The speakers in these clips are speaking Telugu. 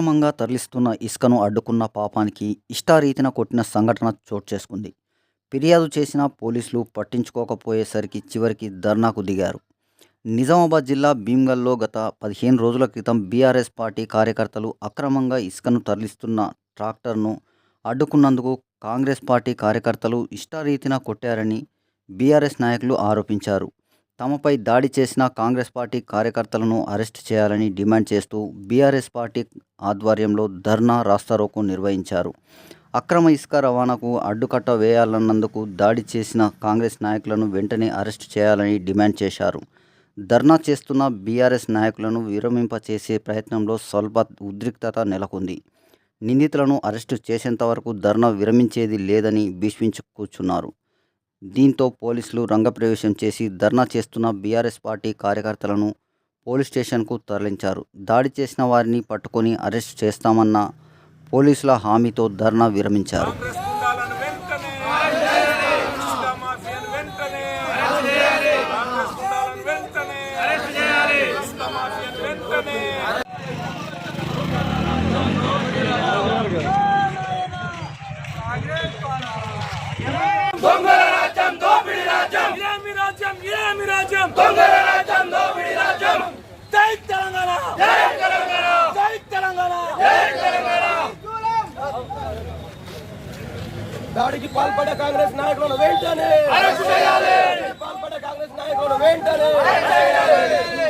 అక్రమంగా తరలిస్తున్న ఇసుకను అడ్డుకున్న పాపానికి ఇష్టారీతిన కొట్టిన సంఘటన చోటు చేసుకుంది. ఫిర్యాదు చేసిన పోలీసులు పట్టించుకోకపోయేసరికి చివరికి ధర్నాకు దిగారు. నిజామాబాద్ జిల్లా భీమ్గల్లో గత 15 రోజుల క్రితం బీఆర్ఎస్ పార్టీ కార్యకర్తలు అక్రమంగా ఇసుకను తరలిస్తున్న ట్రాక్టర్ను అడ్డుకున్నందుకు కాంగ్రెస్ పార్టీ కార్యకర్తలు ఇష్టారీతిన కొట్టారని బీఆర్ఎస్ నాయకులు ఆరోపించారు. తమపై దాడి చేసిన కాంగ్రెస్ పార్టీ కార్యకర్తలను అరెస్టు చేయాలని డిమాండ్ చేస్తూ బీఆర్ఎస్ పార్టీ ఆధ్వర్యంలో ధర్నా, రాస్తారోకో నిర్వహించారు. అక్రమ ఇసుక రవాణాకు అడ్డుకట్ట వేయాలన్నందుకు దాడి చేసిన కాంగ్రెస్ నాయకులను వెంటనే అరెస్టు చేయాలని డిమాండ్ చేశారు. ధర్నా చేస్తున్న బీఆర్ఎస్ నాయకులను విరమింపచేసే ప్రయత్నంలో స్వల్ప ఉద్రిక్తత నెలకొంది. నిందితులను అరెస్టు చేసేంత వరకు ధర్నా విరమించేది లేదని భీష్మించి కూర్చున్నారు. దీంతో పోలీసులు రంగప్రవేశం చేసి ధర్నా చేస్తున్న బీఆర్ఎస్ పార్టీ కార్యకర్తలను పోలీస్ స్టేషన్కు తరలించారు. దాడి చేసిన వారిని పట్టుకొని అరెస్ట్ చేస్తామన్న పోలీసుల హామీతో ధర్నా విరమించారు. దాడికి పాల్పడే కాంగ్రెస్ నాయకులను వెంటనే అరెస్ట్ చేయాలి. పాల్పడే కాంగ్రెస్ నాయకులను వెంటనే అరెస్ట్ చేయాలి.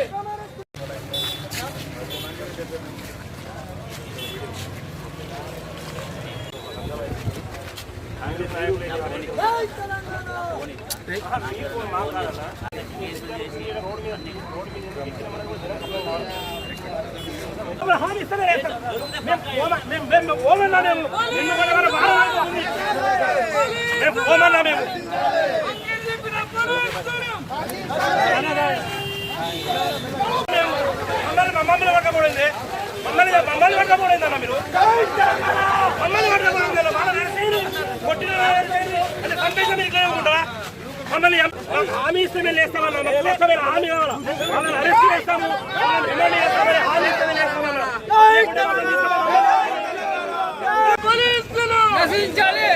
మమ్మల్ని హామీ ఇస్తే మేము లేస్తామన్నా, హామీ కావాలా, వాళ్ళని అరెస్ట్ చేస్తాము, హామీ నశించాలి.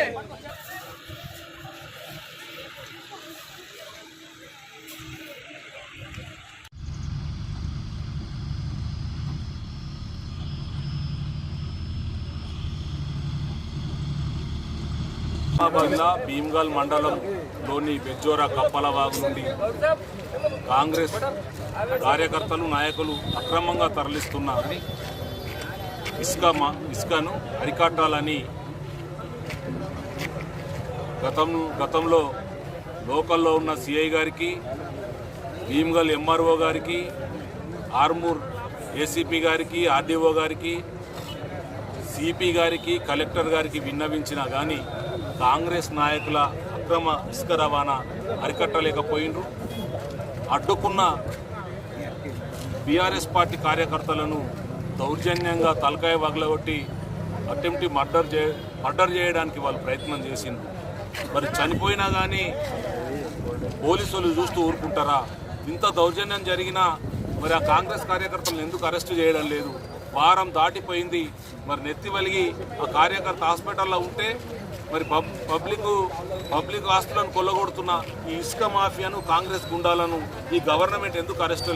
భీమ్గల్ మండలంలోని బెజ్జోరా కప్పలవాగు నుండి కాంగ్రెస్ కార్యకర్తలు, నాయకులు అక్రమంగా తరలిస్తున్న ఇసుకను అరికట్టాలని గతంలో లోకల్లో ఉన్న సిఐ గారికి, భీమ్గల్ ఎంఆర్ఓ గారికి, ఆర్మూర్ ఏసీపీ గారికి, ఆర్డీఓ గారికి, సిపి గారికి, కలెక్టర్ గారికి విన్నవించినా కానీ కాంగ్రెస్ నాయకుల అక్రమ ఇసుక రవాణా అరికట్టలేకపోయిండ్రు. అడ్డుకున్న బీఆర్ఎస్ పార్టీ కార్యకర్తలను దౌర్జన్యంగా తలకాయ వగలగొట్టి అటెంప్ట్ మర్డర్ చేయడానికి వాళ్ళు ప్రయత్నం చేసిండ్రు. మరి చనిపోయినా కానీ పోలీసులు చూస్తూ ఊరుకుంటారా? ఇంత దౌర్జన్యం జరిగినా మరి ఆ కాంగ్రెస్ కార్యకర్తలను ఎందుకు అరెస్టు చేయడం లేదు? వారం దాటిపోయింది. మరి నెత్తి వలిగి ఆ కార్యకర్త హాస్పిటల్లో ఉంటే మరి పబ్లిక్ ఆస్తులను కొల్లగొడుతున్న ఈ ఇసుక మాఫియాను, కాంగ్రెస్ గుండాలను ఈ గవర్నమెంట్ ఎందుకు అరెస్ట్